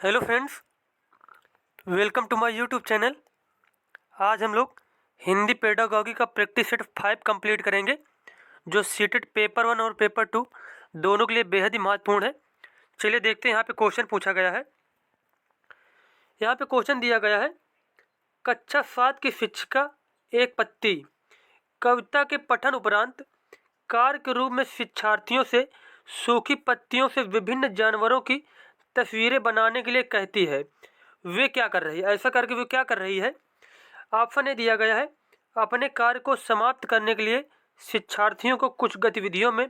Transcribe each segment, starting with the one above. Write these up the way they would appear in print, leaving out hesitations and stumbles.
Hello friends, welcome to my YouTube channel. आज हम लोग हिंदी पेडागॉजी का प्रैक्टिस सेट 5 कंप्लीट करेंगे, जो सीटेट पेपर 1 और पेपर 2 दोनों के लिए बेहद ही महत्वपूर्ण है। चलिए देखते हैं यहाँ पे क्वेश्चन पूछा गया है। यहाँ पे क्वेश्चन दिया गया है, कक्षा 7 की शिक्षिका एक पत्ती कविता के पठन उपरांत कार्य के रूप में शिक्षार्थियों से सूखी पत्तियों से विभिन्न जानवरों की तस्वीरें बनाने के लिए कहती है। वे क्या कर रही है? ऐसा करके वे क्या कर रही है? ऑप्शन ए दिया गया है, अपने कार्य को समाप्त करने के लिए शिक्षार्थियों को कुछ गतिविधियों में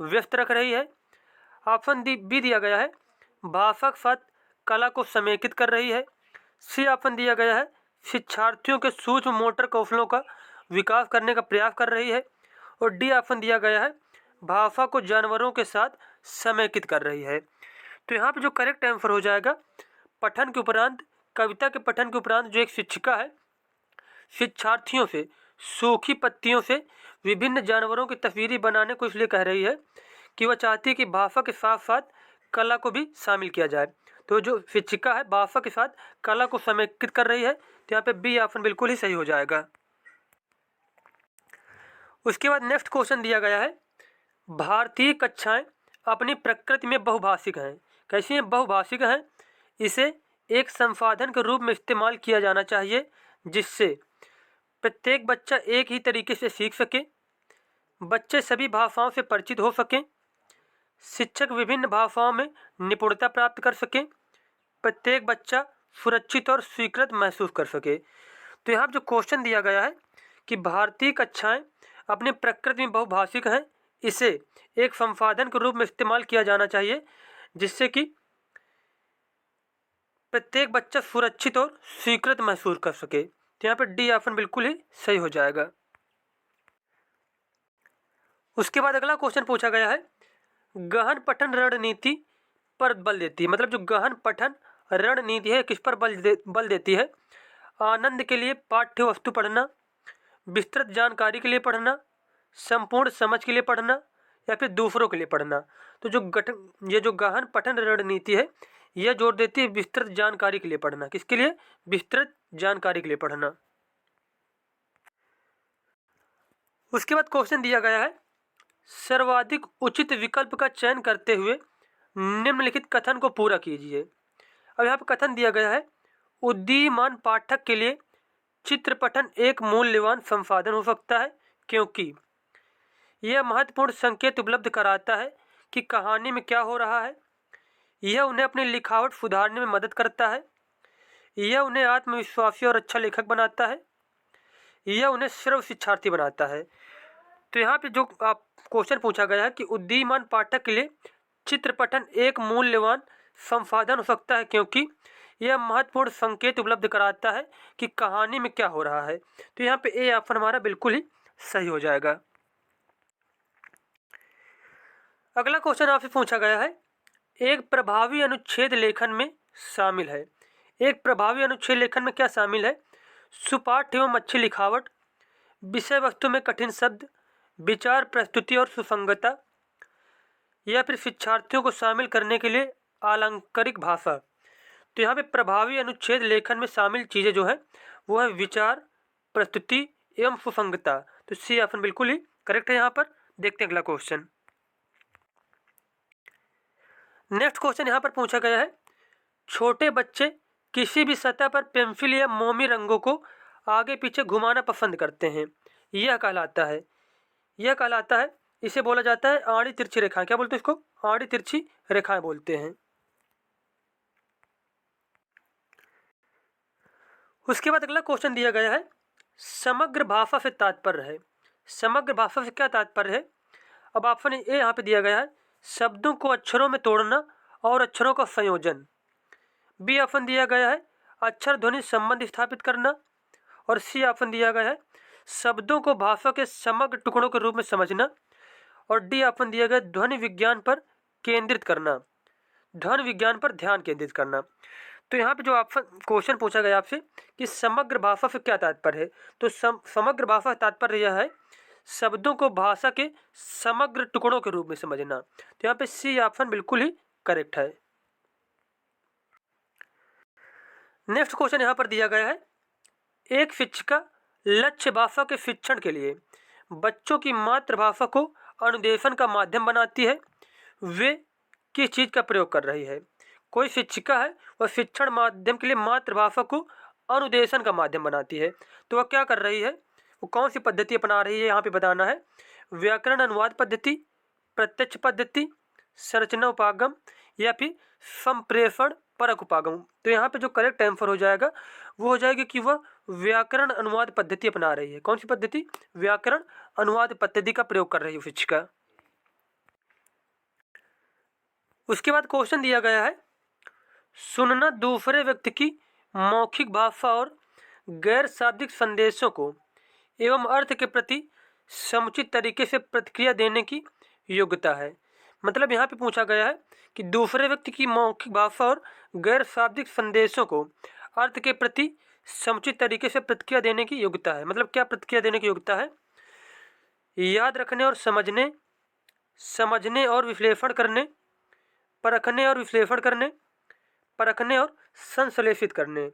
व्यस्त रख रही है। ऑप्शन बी दिया गया है, भाषा के साथ कला को समेकित कर रही है। सी ऑप्शन दिया गया है, शिक्षार्थियों के सूक्ष्म मोटर कौशलों का विकास करने का प्रयास कर रही है। और डी ऑप्शन दिया गया है, भाषा को जानवरों के साथ समेकित कर रही है। तो यहाँ पे जो करेक्ट आंसर हो जाएगा, पठन के उपरांत, कविता के पठन के उपरांत जो एक शिक्षिका है शिक्षार्थियों से सूखी पत्तियों से विभिन्न जानवरों की तस्वीरें बनाने को इसलिए कह रही है कि वह चाहती है कि भाषा के साथ साथ कला को भी शामिल किया जाए। तो जो शिक्षिका है भाषा के साथ कला को समेकित कर रही है, तो यहाँ पे बी ऑप्शन बिल्कुल ही सही हो जाएगा। उसके बाद नेक्स्ट क्वेश्चन दिया गया है, भारतीय कक्षाएं अपनी प्रकृति में बहुभाषिक हैं। कैसी हैं? बहुभाषिक हैं। इसे एक संसाधन के रूप में इस्तेमाल किया जाना चाहिए जिससे प्रत्येक बच्चा एक ही तरीके से सीख सके, बच्चे सभी भाषाओं से परिचित हो सकें, शिक्षक विभिन्न भाषाओं में निपुणता प्राप्त कर सकें, प्रत्येक बच्चा सुरक्षित और स्वीकृत महसूस कर सके। तो यहाँ जो क्वेश्चन दिया गया है कि भारतीय कक्षाएं अपनी प्रकृति में बहुभाषिक हैं, इसे एक संसाधन के रूप में इस्तेमाल किया जाना चाहिए जिससे कि प्रत्येक बच्चा सुरक्षित और स्वीकृत महसूस कर सके। तो यहाँ पर डी ऑप्शन बिल्कुल ही सही हो जाएगा। उसके बाद अगला क्वेश्चन पूछा गया है, गहन पठन रणनीति पर बल देती है। मतलब जो गहन पठन रणनीति है किस पर बल देती है? आनंद के लिए पाठ्य वस्तु पढ़ना, विस्तृत जानकारी के लिए पढ़ना, संपूर्ण समझ के लिए पढ़ना, या फिर दूसरों के लिए पढ़ना। तो ये जो गहन पठन रणनीति है यह जोर देती है विस्तृत जानकारी के लिए पढ़ना। किसके लिए? विस्तृत जानकारी के लिए पढ़ना। उसके बाद क्वेश्चन दिया गया है, सर्वाधिक उचित विकल्प का चयन करते हुए निम्नलिखित कथन को पूरा कीजिए। अब यहाँ पर कथन दिया गया है, उदीयमान पाठक के लिए चित्र पठन एक मूल्यवान संसाधन हो सकता है क्योंकि यह महत्वपूर्ण संकेत उपलब्ध कराता है कि कहानी में क्या हो रहा है। यह उन्हें अपनी लिखावट सुधारने में मदद करता है। यह उन्हें आत्मविश्वासी और अच्छा लेखक बनाता है। यह उन्हें सर्व शिक्षार्थी बनाता है। तो यहाँ पे जो क्वेश्चन पूछा गया है कि उदीयमान पाठक के लिए चित्र पठन एक मूल्यवान संसाधन हो सकता है क्योंकि यह महत्वपूर्ण संकेत उपलब्ध कराता है कि कहानी में क्या हो रहा है। तो यहाँ पे ए ऑप्शन हमारा बिल्कुल ही सही हो जाएगा। अगला क्वेश्चन आपसे पूछा गया है, एक प्रभावी अनुच्छेद लेखन में शामिल है। एक प्रभावी अनुच्छेद लेखन में क्या शामिल है? सुपाठ एवं अच्छी लिखावट, विषय वस्तु में कठिन शब्द, विचार प्रस्तुति और सुसंगता, या फिर शिक्षार्थियों को शामिल करने के लिए अलंकारिक भाषा। तो यहाँ पे प्रभावी अनुच्छेद लेखन में शामिल चीज़ें जो है वो है विचार, प्रस्तुति एवं सुसंगता। तो सी ऑप्शन बिल्कुल ही करेक्ट है। यहाँ पर देखते हैं अगला क्वेश्चन। नेक्स्ट क्वेश्चन यहाँ पर पूछा गया है, छोटे बच्चे किसी भी सतह पर पेंसिल या मोमी रंगों को आगे पीछे घुमाना पसंद करते हैं। यह कहलाता है इसे बोला जाता है आड़ी तिरछी रेखाएं। क्या बोलते हैं इसको? आड़ी तिरछी रेखाएं बोलते हैं। उसके बाद अगला क्वेश्चन दिया गया है, समग्र भाषा से तात्पर्य है। समग्र भाषा से क्या तात्पर्य है? अब ऑप्शन ए यहाँ पे दिया गया है, शब्दों को अक्षरों में तोड़ना और अक्षरों का संयोजन। बी ऑप्शन दिया गया है, अक्षर ध्वनि संबंध स्थापित करना। और सी ऑप्शन दिया गया है, शब्दों को भाषा के समग्र टुकड़ों के रूप में समझना। और डी ऑप्शन दिया गया, ध्वनि विज्ञान पर केंद्रित करना, ध्वनि विज्ञान पर ध्यान केंद्रित करना। तो यहाँ पे जो ऑप्शन क्वेश्चन पूछा गया आपसे कि समग्र भाषा से क्या तात्पर्य है, तो समग्र भाषा तात्पर्य यह है शब्दों को भाषा के समग्र टुकड़ों के रूप में समझना। तो यहाँ पे सी ऑप्शन बिल्कुल ही करेक्ट है। नेक्स्ट क्वेश्चन यहाँ पर दिया गया है, एक शिक्षिका लक्ष्य भाषा के शिक्षण के लिए बच्चों की मातृभाषा को अनुदेशन का माध्यम बनाती है, वे किस चीज़ का प्रयोग कर रही है। कोई शिक्षिका है, वह शिक्षण माध्यम के लिए मातृभाषा को अनुदेशन का माध्यम बनाती है, तो वह क्या कर रही है, वो कौन सी पद्धति अपना रही है, यहाँ पे बताना है। व्याकरण अनुवाद पद्धति, प्रत्यक्ष पद्धति, संरचना उपागम या फिर संप्रेषण परक उपागम। तो यहाँ पे जो करेक्ट आंसर हो जाएगा वो हो जाएगा कि वह व्याकरण अनुवाद पद्धति अपना रही है। कौन सी पद्धति? व्याकरण अनुवाद पद्धति का प्रयोग कर रही है शिक्षिका। उसके बाद क्वेश्चन दिया गया है, सुनना दूसरे व्यक्ति की मौखिक भाषा और गैर शाब्दिक संदेशों को एवं अर्थ के प्रति समुचित तरीके से प्रतिक्रिया देने की योग्यता है। मतलब यहाँ पे पूछा गया है कि दूसरे व्यक्ति की मौखिक भाषा और गैर शाब्दिक संदेशों को अर्थ के प्रति समुचित तरीके से प्रतिक्रिया देने की योग्यता है। मतलब क्या प्रतिक्रिया देने की योग्यता है? याद रखने और समझने, समझने और विश्लेषण करने, परखने और विश्लेषण करने, परखने और संश्लेषित करने।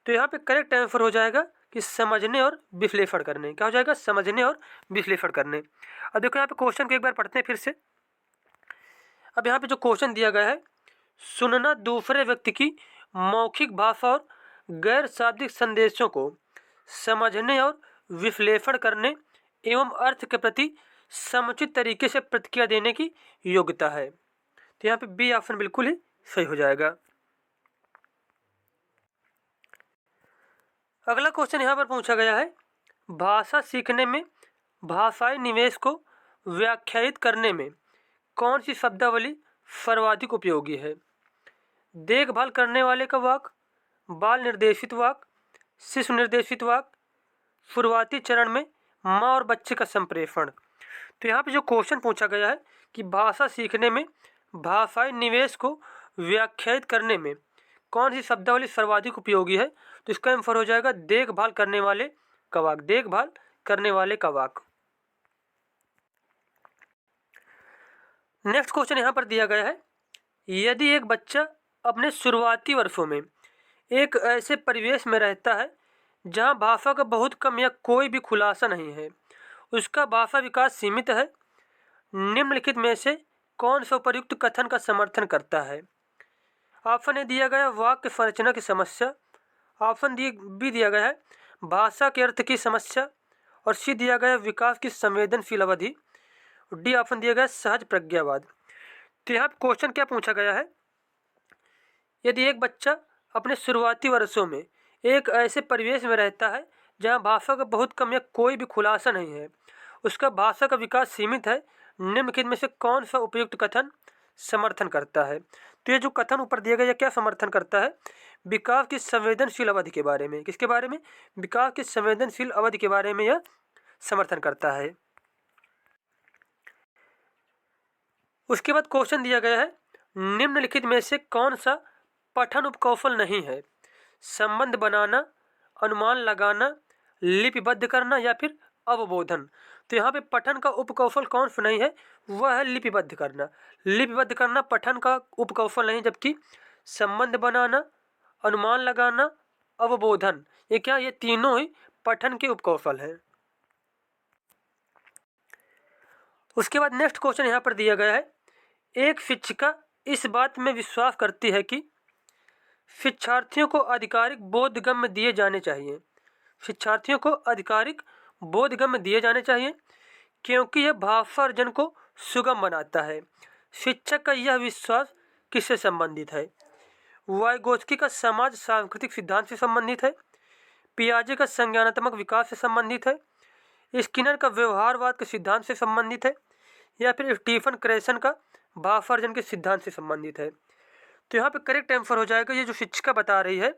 तो यहाँ पे करेक्ट आंसर हो जाएगा कि समझने और विश्लेषण करने। क्या हो जाएगा? समझने और विश्लेषण करने। अब देखो यहाँ पे क्वेश्चन को एक बार पढ़ते हैं फिर से। अब यहाँ पे जो क्वेश्चन दिया गया है, सुनना दूसरे व्यक्ति की मौखिक भाषा और गैर शाब्दिक संदेशों को समझने और विश्लेषण करने एवं अर्थ के प्रति समुचित तरीके से प्रतिक्रिया देने की योग्यता है। तो यहाँ पे बी ऑप्शन बिल्कुल ही सही हो जाएगा। अगला क्वेश्चन यहाँ पर पूछा गया है, भाषा सीखने में भाषाई निवेश को व्याख्यायित करने में कौन सी शब्दावली सर्वाधिक उपयोगी है? देखभाल करने वाले का वाक, बाल निर्देशित वाक, शिशु निर्देशित वाक, शुरुआती चरण में माँ और बच्चे का संप्रेषण। तो यहाँ पे जो क्वेश्चन पूछा गया है कि भाषा सीखने में भाषाई निवेश को व्याख्यायित करने में कौन सी शब्दावली सर्वाधिक उपयोगी है, तो इसका आंसर हो जाएगा देखभाल करने वाले का वाक। देखभाल करने वाले का वाक। नेक्स्ट क्वेश्चन यहाँ पर दिया गया है, यदि एक बच्चा अपने शुरुआती वर्षों में एक ऐसे परिवेश में रहता है जहाँ भाषा का बहुत कम या कोई भी खुलासा नहीं है, उसका भाषा विकास सीमित है, निम्नलिखित में से कौन सा उपयुक्त कथन का समर्थन करता है? ऑप्शन ए दिया गया वाक्य संरचना की समस्या, ऑप्शन बी दिया गया है भाषा के अर्थ की समस्या, और सी दिया गया विकास की संवेदनशील अवधि, डी ऑप्शन दिया गया सहज प्रज्ञावाद। तो यहाँ क्वेश्चन क्या पूछा गया है, यदि एक बच्चा अपने शुरुआती वर्षों में एक ऐसे परिवेश में रहता है जहाँ भाषा का बहुत कम या कोई भी खुलासा नहीं है, उसका भाषा का विकास सीमित है, निम्नलिखित में से कौन सा उपयुक्त कथन समर्थन करता है? तो ये जो कथन ऊपर दिया गया क्या समर्थन करता है? विकास की संवेदनशील अवधि के बारे में। किसके बारे में? विकास की संवेदनशील अवधि के बारे में यह समर्थन करता है। उसके बाद क्वेश्चन दिया गया है, निम्नलिखित में से कौन सा पठन उपकौशल नहीं है? संबंध बनाना, अनुमान लगाना, लिपिबद्ध करना या फिर अवबोधन। तो यहाँ पे पठन का उपकौशल कौन सा नहीं है? वह है लिपिबद्ध करना। लिपिबद्ध करना पठन का उपकौशल नहीं, जबकि संबंध बनाना, अनुमान लगाना, अवबोधन, ये क्या, ये तीनों ही पठन के उपकौशल हैं। उसके बाद नेक्स्ट क्वेश्चन यहाँ पर दिया गया है, एक शिक्षिका इस बात में विश्वास करती है कि शिक्षार्थियों को आधिकारिक बोधगम्य दिए जाने चाहिए। शिक्षार्थियों को आधिकारिक बोधगम्य दिए जाने चाहिए क्योंकि यह भाषा अर्जन को सुगम बनाता है। शिक्षक का यह विश्वास किससे संबंधित है? वाइगोत्स्की का समाज सांस्कृतिक सिद्धांत से संबंधित है, पियाजे का संज्ञानात्मक विकास से संबंधित है, स्किनर का व्यवहारवाद के सिद्धांत से संबंधित है, या फिर स्टीफन क्रेसन का भाषा अर्जन के सिद्धांत से संबंधित है? तो यहाँ पे करेक्ट आंसर हो जाएगा ये जो शिक्षिका बता रही है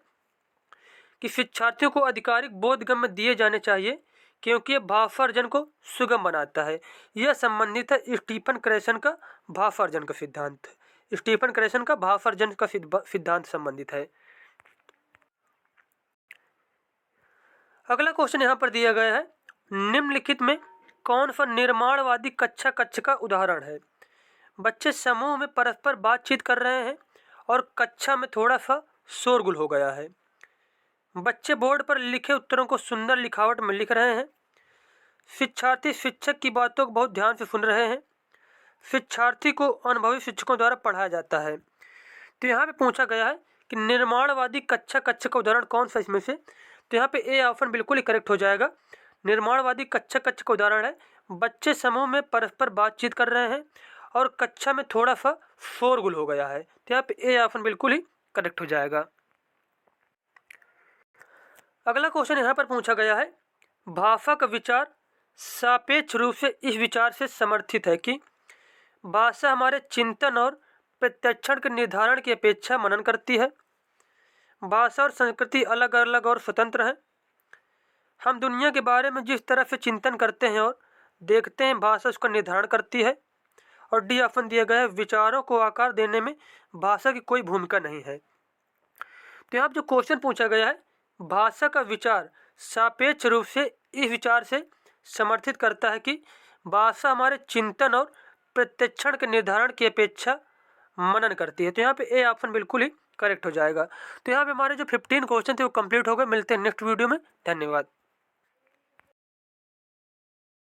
कि शिक्षार्थियों को आधिकारिक बोधगम्य दिए जाने चाहिए क्योंकि यह भाषा अर्जन को सुगम बनाता है। यह संबंधित है स्टीफन क्रेसन का भाषा अर्जन का सिद्धांत। स्टीफन क्रेसन का भाषा अर्जन का सिद्धांत संबंधित है। अगला क्वेश्चन यहाँ पर दिया गया है, निम्नलिखित में कौन सा निर्माणवादी कक्ष का उदाहरण है? बच्चे समूह में परस्पर बातचीत कर रहे हैं और कक्षा में थोड़ा सा शोरगुल हो गया है। बच्चे बोर्ड पर लिखे उत्तरों को सुंदर लिखावट में लिख रहे हैं। शिक्षार्थी शिक्षक की बातों को बहुत ध्यान से सुन रहे हैं। शिक्षार्थी को अनुभवी शिक्षकों द्वारा पढ़ाया जाता है। तो यहाँ पे पूछा गया है कि निर्माणवादी कक्षा का उदाहरण कौन सा इसमें से, तो यहाँ पे ए ऑप्शन बिल्कुल ही करेक्ट हो जाएगा। निर्माणवादी कक्षा का उदाहरण है, बच्चे समूह में परस्पर बातचीत कर रहे हैं और कक्षा में थोड़ा सा शोरगुल हो गया है। तो यहाँ पे ए ऑप्शन बिल्कुल ही करेक्ट हो जाएगा। अगला क्वेश्चन यहाँ पर पूछा गया है, भाषा का विचार सापेक्ष रूप से इस विचार से समर्थित है कि भाषा हमारे चिंतन और प्रत्यक्षण के निर्धारण की अपेक्षा मनन करती है। भाषा और संस्कृति अलग अलग और स्वतंत्र हैं। हम दुनिया के बारे में जिस तरह से चिंतन करते हैं और देखते हैं, भाषा उसका निर्धारण करती है। और डी ऑप्शन दिया गया है, विचारों को आकार देने में भाषा की कोई भूमिका नहीं है। तो यहाँ जो क्वेश्चन पूछा गया है, भाषा का विचार सापेक्ष रूप से इस विचार से समर्थित करता है कि भाषा हमारे चिंतन और प्रत्यक्षण के निर्धारण की अपेक्षा मनन करती है। तो यहाँ पे ए ऑप्शन बिल्कुल ही करेक्ट हो जाएगा। तो यहाँ पे हमारे जो 15 क्वेश्चन थे वो कंप्लीट हो गए। मिलते हैं नेक्स्ट वीडियो में। धन्यवाद।